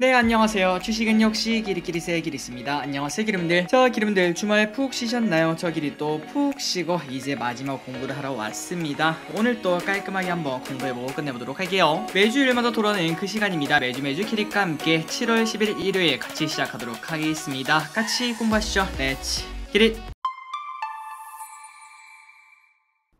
네, 안녕하세요. 주식은 역시 기리기리세 기리스입니다. 안녕하세요, 기름들. 자, 기름들 주말 푹 쉬셨나요? 저 기리 또 푹 쉬고 이제 마지막 공부를 하러 왔습니다. 오늘 또 깔끔하게 한번 공부해보고 끝내보도록 할게요. 매주 일마다 돌아오는 그 시간입니다. 매주 기릭과 함께 7월 10일 일요일 같이 시작하도록 하겠습니다. 같이 공부하시죠. 렛츠 기릿!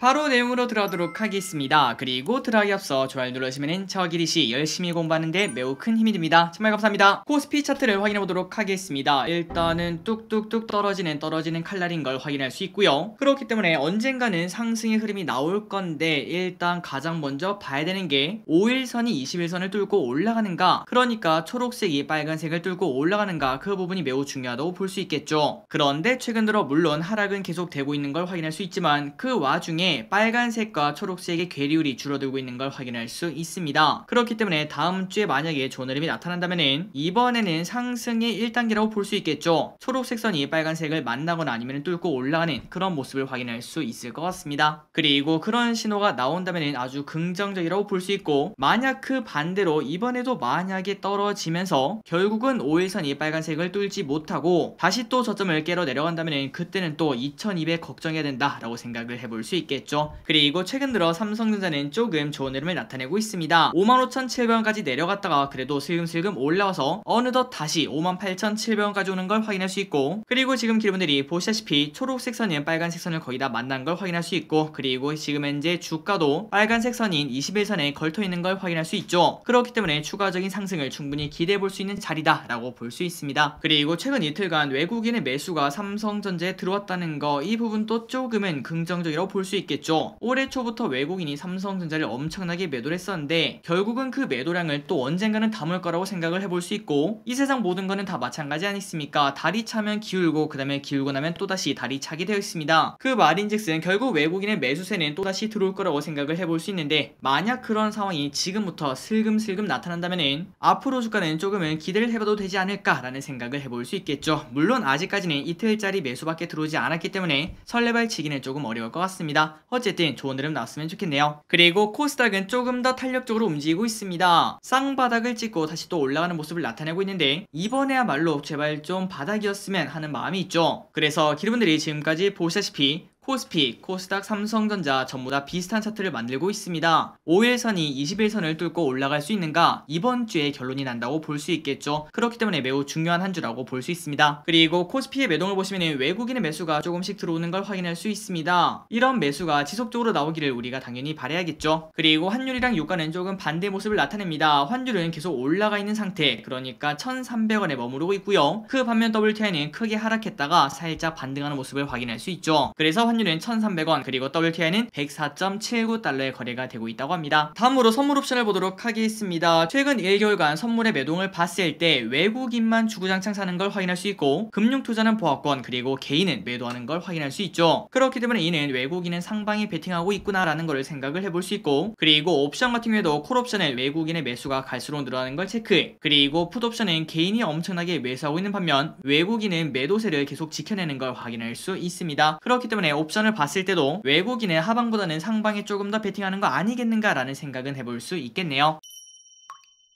바로 내용으로 들어가도록 하겠습니다. 그리고 들어가기 앞서 좋아요 눌러주시면 저 기리씨 열심히 공부하는데 매우 큰 힘이 됩니다. 정말 감사합니다. 코스피 차트를 확인해보도록 하겠습니다. 일단은 뚝뚝뚝 떨어지는 칼날인 걸 확인할 수 있고요. 그렇기 때문에 언젠가는 상승의 흐름이 나올 건데 일단 가장 먼저 봐야 되는 게 5일선이 21선을 뚫고 올라가는가, 그러니까 초록색이 빨간색을 뚫고 올라가는가, 그 부분이 매우 중요하다고 볼 수 있겠죠. 그런데 최근 들어 물론 하락은 계속 되고 있는 걸 확인할 수 있지만 그 와중에 빨간색과 초록색의 괴리율이 줄어들고 있는 걸 확인할 수 있습니다. 그렇기 때문에 다음 주에 만약에 좋은 흐름이 나타난다면 이번에는 상승의 1단계라고 볼 수 있겠죠. 초록색 선이 빨간색을 만나거나 아니면 뚫고 올라가는 그런 모습을 확인할 수 있을 것 같습니다. 그리고 그런 신호가 나온다면 아주 긍정적이라고 볼 수 있고, 만약 그 반대로 이번에도 만약에 떨어지면서 결국은 5일선이 빨간색을 뚫지 못하고 다시 또 저점을 깨러 내려간다면 그때는 또 2200 걱정해야 된다라고 생각을 해볼 수 있겠죠. 그리고 최근 들어 삼성전자는 조금 좋은 흐름을 나타내고 있습니다. 55,700원까지 내려갔다가 그래도 슬금슬금 올라와서 어느덧 다시 58,700원까지 오는 걸 확인할 수 있고, 그리고 지금 여러분들이 보시다시피 초록색 선은 빨간색 선을 거의 다 만난 걸 확인할 수 있고, 그리고 지금 현재 주가도 빨간색 선인 21선에 걸터 있는 걸 확인할 수 있죠. 그렇기 때문에 추가적인 상승을 충분히 기대해 볼 수 있는 자리다 라고 볼 수 있습니다. 그리고 최근 이틀간 외국인의 매수가 삼성전자에 들어왔다는 거, 이 부분도 조금은 긍정적이라고 볼 수 있겠죠. 올해 초부터 외국인이 삼성전자를 엄청나게 매도를 했었는데 결국은 그 매도량을 또 언젠가는 담을 거라고 생각을 해볼 수 있고, 이 세상 모든 거는 다 마찬가지 아니겠습니까? 다리 차면 기울고 그 다음에 기울고 나면 또다시 다리 차게 되어 있습니다. 그 말인즉슨 결국 외국인의 매수세는 또다시 들어올 거라고 생각을 해볼 수 있는데, 만약 그런 상황이 지금부터 슬금슬금 나타난다면 앞으로 주가는 조금은 기대를 해봐도 되지 않을까라는 생각을 해볼 수 있겠죠. 물론 아직까지는 이틀짜리 매수밖에 들어오지 않았기 때문에 설레발 치기는 조금 어려울 것 같습니다. 어쨌든 좋은 흐름 나왔으면 좋겠네요. 그리고 코스닥은 조금 더 탄력적으로 움직이고 있습니다. 쌍바닥을 찍고 다시 또 올라가는 모습을 나타내고 있는데 이번에야말로 제발 좀 바닥이었으면 하는 마음이 있죠. 그래서 여러분들이 지금까지 보시다시피 코스피, 코스닥, 삼성전자 전부 다 비슷한 차트를 만들고 있습니다. 5일선이 21선을 뚫고 올라갈 수 있는가, 이번 주에 결론이 난다고 볼 수 있겠죠. 그렇기 때문에 매우 중요한 한 주라고 볼 수 있습니다. 그리고 코스피의 매동을 보시면 외국인의 매수가 조금씩 들어오는 걸 확인할 수 있습니다. 이런 매수가 지속적으로 나오기를 우리가 당연히 바라야겠죠. 그리고 환율이랑 유가는 조금 반대 모습을 나타냅니다. 환율은 계속 올라가 있는 상태, 그러니까 1300원에 머무르고 있고요. 그 반면 WTI는 크게 하락했다가 살짝 반등하는 모습을 확인할 수 있죠. 그래서 환율은 1300원, 그리고 WTI는 104.79달러의 거래가 되고 있다고 합니다. 다음으로 선물 옵션을 보도록 하겠습니다. 최근 1개월간 선물의 매동을 봤을 때 외국인만 주구장창 사는 걸 확인할 수 있고, 금융투자는 보합권, 그리고 개인은 매도하는 걸 확인할 수 있죠. 그렇기 때문에 이는 외국인은 상방에 베팅하고 있구나라는 걸 생각을 해볼 수 있고, 그리고 옵션 같은 경우에도 콜옵션은 외국인의 매수가 갈수록 늘어나는 걸 체크, 그리고 풋옵션은 개인이 엄청나게 매수하고 있는 반면 외국인은 매도세를 계속 지켜내는 걸 확인할 수 있습니다. 그렇기 때문에 옵션을 봤을 때도 외국인의 하방보다는 상방에 조금 더 베팅하는 거 아니겠는가 라는 생각은 해볼 수 있겠네요.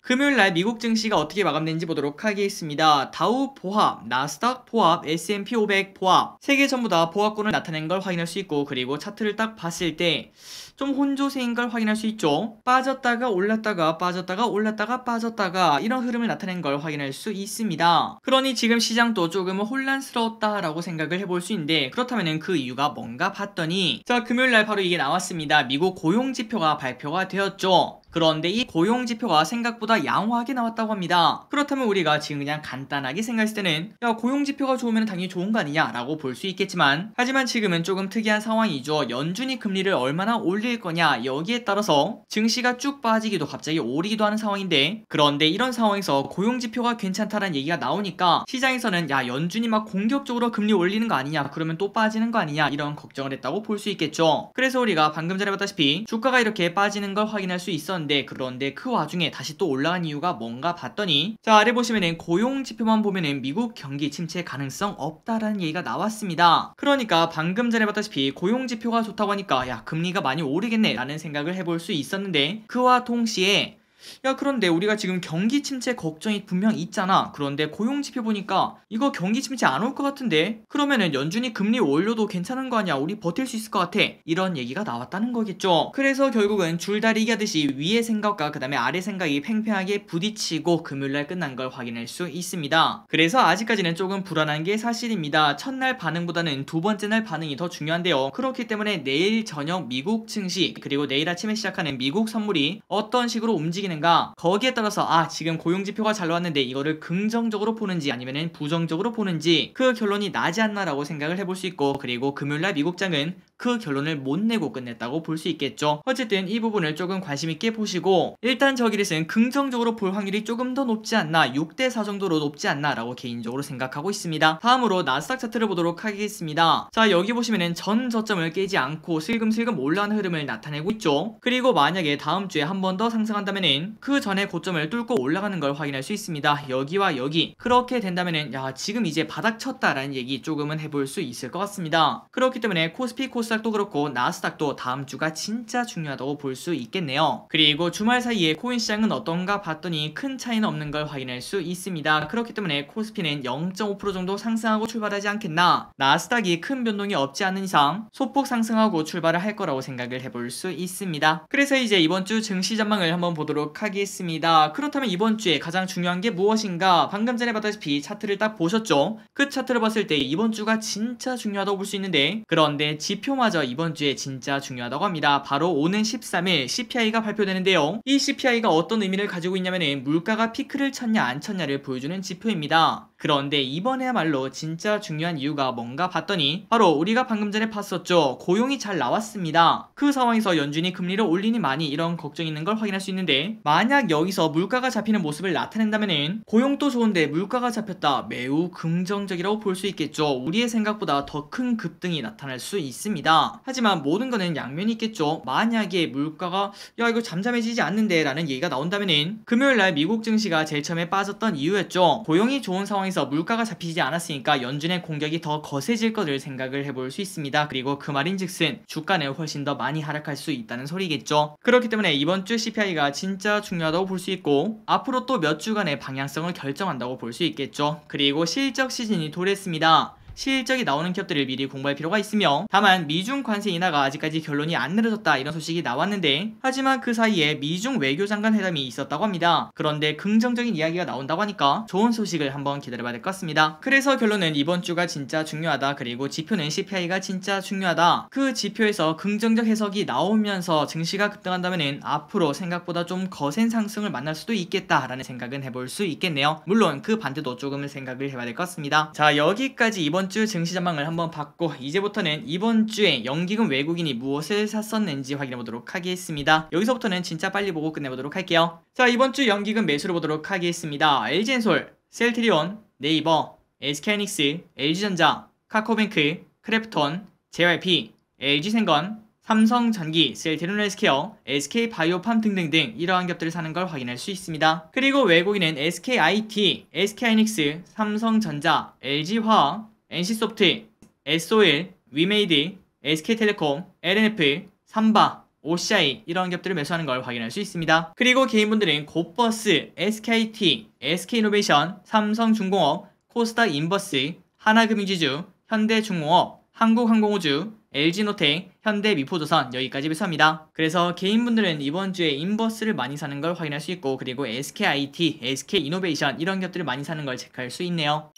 금요일날 미국 증시가 어떻게 마감된지 보도록 하겠습니다. 다우 보합, 나스닥 보합, S&P 500 보합, 세 개 전부 다 보합권을 나타낸 걸 확인할 수 있고, 그리고 차트를 딱 봤을 때 좀 혼조세인 걸 확인할 수 있죠. 빠졌다가 올랐다가 빠졌다가 올랐다가 빠졌다가 이런 흐름을 나타낸 걸 확인할 수 있습니다. 그러니 지금 시장도 조금은 혼란스러웠다라고 생각을 해볼 수 있는데, 그렇다면 그 이유가 뭔가 봤더니 자, 금요일날 바로 이게 나왔습니다. 미국 고용지표가 발표가 되었죠. 그런데 이 고용지표가 생각보다 양호하게 나왔다고 합니다. 그렇다면 우리가 지금 그냥 간단하게 생각했을 때는 야, 고용지표가 좋으면 당연히 좋은 거 아니냐 라고 볼 수 있겠지만, 하지만 지금은 조금 특이한 상황이죠. 연준이 금리를 얼마나 올릴 거냐, 여기에 따라서 증시가 쭉 빠지기도 갑자기 오르기도 하는 상황인데, 그런데 이런 상황에서 고용지표가 괜찮다는 얘기가 나오니까 시장에서는 야, 연준이 막 공격적으로 금리 올리는 거 아니냐, 그러면 또 빠지는 거 아니냐, 이런 걱정을 했다고 볼 수 있겠죠. 그래서 우리가 방금 전에 봤다시피 주가가 이렇게 빠지는 걸 확인할 수 있었는데, 그런데 그 와중에 다시 또 올라간 이유가 뭔가 봤더니 자, 아래 보시면은 고용지표만 보면은 미국 경기 침체 가능성 없다라는 얘기가 나왔습니다. 그러니까 방금 전에 봤다시피 고용지표가 좋다고 하니까 야, 금리가 많이 오르겠네 라는 생각을 해볼 수 있었는데, 그와 동시에 야, 그런데 우리가 지금 경기 침체 걱정이 분명 있잖아. 그런데 고용지표 보니까 이거 경기 침체 안 올 것 같은데? 그러면은 연준이 금리 올려도 괜찮은 거 아니야? 우리 버틸 수 있을 것 같아. 이런 얘기가 나왔다는 거겠죠. 그래서 결국은 줄다리기 하듯이 위의 생각과 그 다음에 아래 생각이 팽팽하게 부딪히고 금요일날 끝난 걸 확인할 수 있습니다. 그래서 아직까지는 조금 불안한 게 사실입니다. 첫날 반응보다는 두 번째 날 반응이 더 중요한데요. 그렇기 때문에 내일 저녁 미국 증시 그리고 내일 아침에 시작하는 미국 선물이 어떤 식으로 움직이는가, 거기에 따라서 지금 고용지표가 잘 나왔는데 이거를 긍정적으로 보는지 아니면은 부정적으로 보는지 그 결론이 나지 않나라고 생각을 해볼 수 있고, 그리고 금요일날 미국장은 그 결론을 못 내고 끝냈다고 볼 수 있겠죠. 어쨌든 이 부분을 조금 관심있게 보시고, 일단 저기릿은 긍정적으로 볼 확률이 조금 더 높지 않나, 6대4 정도로 높지 않나 라고 개인적으로 생각하고 있습니다. 다음으로 나스닥 차트를 보도록 하겠습니다. 자, 여기 보시면은 전 저점을 깨지 않고 슬금슬금 올라가는 흐름을 나타내고 있죠. 그리고 만약에 다음주에 한 번 더 상승한다면은 그 전에 고점을 뚫고 올라가는 걸 확인할 수 있습니다. 여기와 여기. 그렇게 된다면은 지금 이제 바닥 쳤다라는 얘기 조금은 해볼 수 있을 것 같습니다. 그렇기 때문에 코스피 코스닥도 그렇고 나스닥도 다음 주가 진짜 중요하다고 볼 수 있겠네요. 그리고 주말 사이에 코인 시장은 어떤가 봤더니 큰 차이는 없는 걸 확인할 수 있습니다. 그렇기 때문에 코스피는 0.5% 정도 상승하고 출발하지 않겠나, 나스닥이 큰 변동이 없지 않은 이상 소폭 상승하고 출발을 할 거라고 생각을 해볼 수 있습니다. 그래서 이제 이번 주 증시 전망을 한번 보도록 하겠습니다. 그렇다면 이번 주에 가장 중요한 게 무엇인가, 방금 전에 봤다시피 차트를 딱 보셨죠? 그 차트를 봤을 때 이번 주가 진짜 중요하다고 볼 수 있는데, 그런데 지표마저 이번 주에 진짜 중요하다고 합니다. 바로 오는 13일 CPI가 발표되는데요. 이 CPI가 어떤 의미를 가지고 있냐면은 물가가 피크를 쳤냐 안 쳤냐를 보여주는 지표입니다. 그런데 이번에야말로 진짜 중요한 이유가 뭔가 봤더니 바로 우리가 방금 전에 봤었죠. 고용이 잘 나왔습니다. 그 상황에서 연준이 금리를 올리니 많이 이런 걱정이 있는 걸 확인할 수 있는데, 만약 여기서 물가가 잡히는 모습을 나타낸다면은 고용도 좋은데 물가가 잡혔다, 매우 긍정적이라고 볼 수 있겠죠. 우리의 생각보다 더 큰 급등이 나타날 수 있습니다. 하지만 모든 거는 양면이 있겠죠. 만약에 물가가 이거 잠잠해지지 않는데 라는 얘기가 나온다면은 금요일날 미국 증시가 제일 처음에 빠졌던 이유였죠. 고용이 좋은 상황에서 물가가 잡히지 않았으니까 연준의 공격이 더 거세질 것을 생각을 해볼 수 있습니다. 그리고 그 말인즉슨 주가는 훨씬 더 많이 하락할 수 있다는 소리겠죠. 그렇기 때문에 이번 주 CPI가 진짜 중요하다고 볼 수 있고, 앞으로 또 몇 주간의 방향성을 결정한다고 볼 수 있겠죠. 그리고 실적 시즌이 도래했습니다. 실적이 나오는 기업들을 미리 공부할 필요가 있으며, 다만 미중 관세 인하가 아직까지 결론이 안 내려졌다 이런 소식이 나왔는데, 하지만 그 사이에 미중 외교장관 회담이 있었다고 합니다. 그런데 긍정적인 이야기가 나온다고 하니까 좋은 소식을 한번 기다려봐야 될 것 같습니다. 그래서 결론은 이번 주가 진짜 중요하다, 그리고 지표는 CPI가 진짜 중요하다. 그 지표에서 긍정적 해석이 나오면서 증시가 급등한다면은 앞으로 생각보다 좀 거센 상승을 만날 수도 있겠다라는 생각은 해볼 수 있겠네요. 물론 그 반대도 조금은 생각을 해봐야 될 것 같습니다. 자, 여기까지 이번 주 증시 전망을 한번 봤고, 이제부터는 이번 주에 연기금 외국인이 무엇을 샀었는지 확인해 보도록 하겠습니다. 여기서부터는 진짜 빨리 보고 끝내보도록 할게요. 자, 이번 주 연기금 매수를 보도록 하겠습니다. LG엔솔, 셀트리온, 네이버, SK하이닉스, LG전자, 카카오뱅크, 크래프톤, JYP, LG생건, 삼성전기, 셀트리온 헬스케어, SK바이오팜 등등등 이러한 기업들을 사는 걸 확인할 수 있습니다. 그리고 외국인은 SKIT, SK하이닉스, 삼성전자, LG화학, NC소프트, SO일, 위메이드, SK텔레콤, LNF, 삼바, OCI 이런 기업들을 매수하는 걸 확인할 수 있습니다. 그리고 개인분들은 고버스, SKT, SK이노베이션, 삼성중공업, 코스닥 인버스, 하나금융지주, 현대중공업, 한국항공우주, LG노텍, 현대미포조선 여기까지 매수합니다. 그래서 개인분들은 이번 주에 인버스를 많이 사는 걸 확인할 수 있고, 그리고 SKIT, SK이노베이션 이런 기업들을 많이 사는 걸 체크할 수 있네요.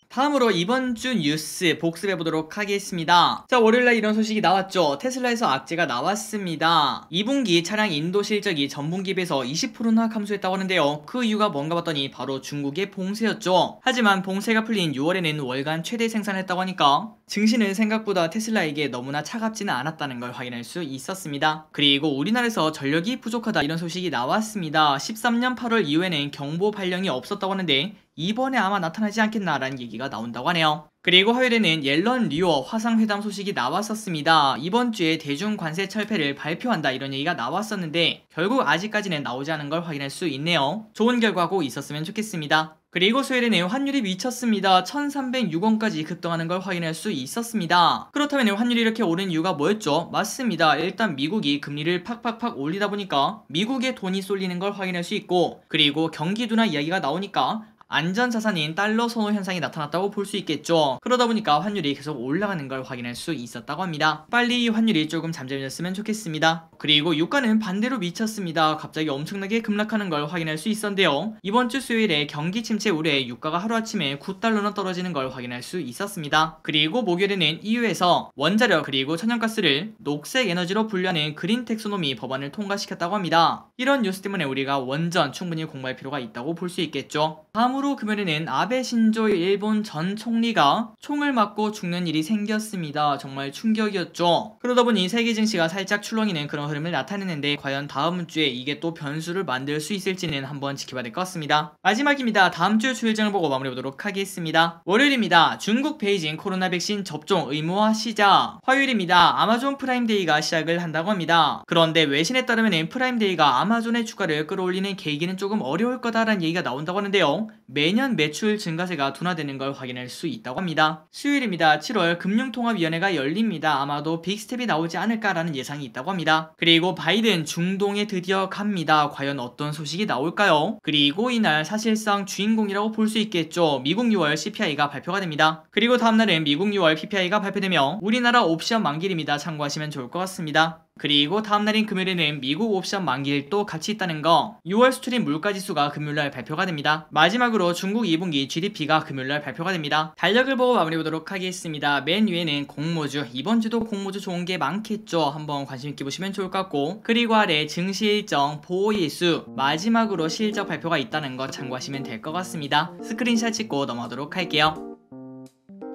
다음으로 이번 주 뉴스 복습해보도록 하겠습니다. 자, 월요일날 이런 소식이 나왔죠. 테슬라에서 악재가 나왔습니다. 2분기 차량 인도 실적이 전분기에 비해서 20%나 감소했다고 하는데요. 그 이유가 뭔가 봤더니 바로 중국의 봉쇄였죠. 하지만 봉쇄가 풀린 6월에는 월간 최대 생산을 했다고 하니까 증시는 생각보다 테슬라에게 너무나 차갑지는 않았다는 걸 확인할 수 있었습니다. 그리고 우리나라에서 전력이 부족하다 이런 소식이 나왔습니다. 13년 8월 이후에는 경보 발령이 없었다고 하는데 이번에 아마 나타나지 않겠나라는 얘기가 나온다고 하네요. 그리고 화요일에는 옐런 리오 화상회담 소식이 나왔었습니다. 이번 주에 대중 관세 철폐를 발표한다 이런 얘기가 나왔었는데 결국 아직까지는 나오지 않은 걸 확인할 수 있네요. 좋은 결과고 있었으면 좋겠습니다. 그리고 수요일에는 환율이 미쳤습니다. 1306원까지 급등하는 걸 확인할 수 있었습니다. 그렇다면 환율이 이렇게 오른 이유가 뭐였죠? 맞습니다. 일단 미국이 금리를 팍팍팍 올리다 보니까 미국의 돈이 쏠리는 걸 확인할 수 있고, 그리고 경기 둔화 이야기가 나오니까 안전자산인 달러 선호 현상이 나타났다고 볼 수 있겠죠. 그러다 보니까 환율이 계속 올라가는 걸 확인할 수 있었다고 합니다. 빨리 이 환율이 조금 잠잠해졌으면 좋겠습니다. 그리고 유가는 반대로 미쳤습니다. 갑자기 엄청나게 급락하는 걸 확인할 수 있었는데요. 이번 주 수요일에 경기 침체 우려에 유가가 하루아침에 9달러나 떨어지는 걸 확인할 수 있었습니다. 그리고 목요일에는 EU에서 원자력 그리고 천연가스를 녹색 에너지로 분류하는 그린 텍소노미 법안을 통과시켰다고 합니다. 이런 뉴스 때문에 우리가 원전 충분히 공부할 필요가 있다고 볼 수 있겠죠. 다음으로 금요일에는 아베 신조 일본 전 총리가 총을 맞고 죽는 일이 생겼습니다. 정말 충격이었죠. 그러다 보니 세계 증시가 살짝 출렁이는 그런 흐름을 나타내는데 과연 다음 주에 이게 또 변수를 만들 수 있을지는 한번 지켜봐야 될 것 같습니다. 마지막입니다. 다음 주 주일장을 보고 마무리해보도록 하겠습니다. 월요일입니다. 중국 베이징 코로나 백신 접종 의무화 시작. 화요일입니다. 아마존 프라임데이가 시작을 한다고 합니다. 그런데 외신에 따르면 프라임데이가 아마존의 주가를 끌어올리는 계기는 조금 어려울 거다라는 얘기가 나온다고 하는데요. 매년 매출 증가세가 둔화되는 걸 확인할 수 있다고 합니다. 수요일입니다. 7월 금융통화위원회가 열립니다. 아마도 빅스텝이 나오지 않을까라는 예상이 있다고 합니다. 그리고 바이든 중동에 드디어 갑니다. 과연 어떤 소식이 나올까요? 그리고 이날 사실상 주인공이라고 볼 수 있겠죠. 미국 6월 CPI가 발표가 됩니다. 그리고 다음날은 미국 6월 PPI가 발표되며 우리나라 옵션 만기일입니다. 참고하시면 좋을 것 같습니다. 그리고 다음날인 금요일에는 미국 옵션 만기일도 같이 있다는 거, 6월 수출입 물가지수가 금요일날 발표가 됩니다. 마지막으로 중국 2분기 GDP가 금요일날 발표가 됩니다. 달력을 보고 마무리해보도록 하겠습니다. 맨 위에는 공모주, 이번 주도 공모주 좋은 게 많겠죠. 한번 관심있게 보시면 좋을 것 같고, 그리고 아래 증시 일정, 보호일수, 마지막으로 실적 발표가 있다는 거 참고하시면 될 것 같습니다. 스크린샷 찍고 넘어가도록 할게요.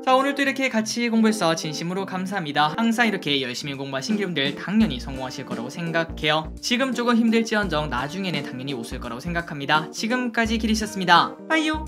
자, 오늘도 이렇게 같이 공부해서 진심으로 감사합니다. 항상 이렇게 열심히 공부하신 분들 당연히 성공하실 거라고 생각해요. 지금 조금 힘들지언정 나중에는 당연히 웃을 거라고 생각합니다. 지금까지 기리셨습니다. 빠이요.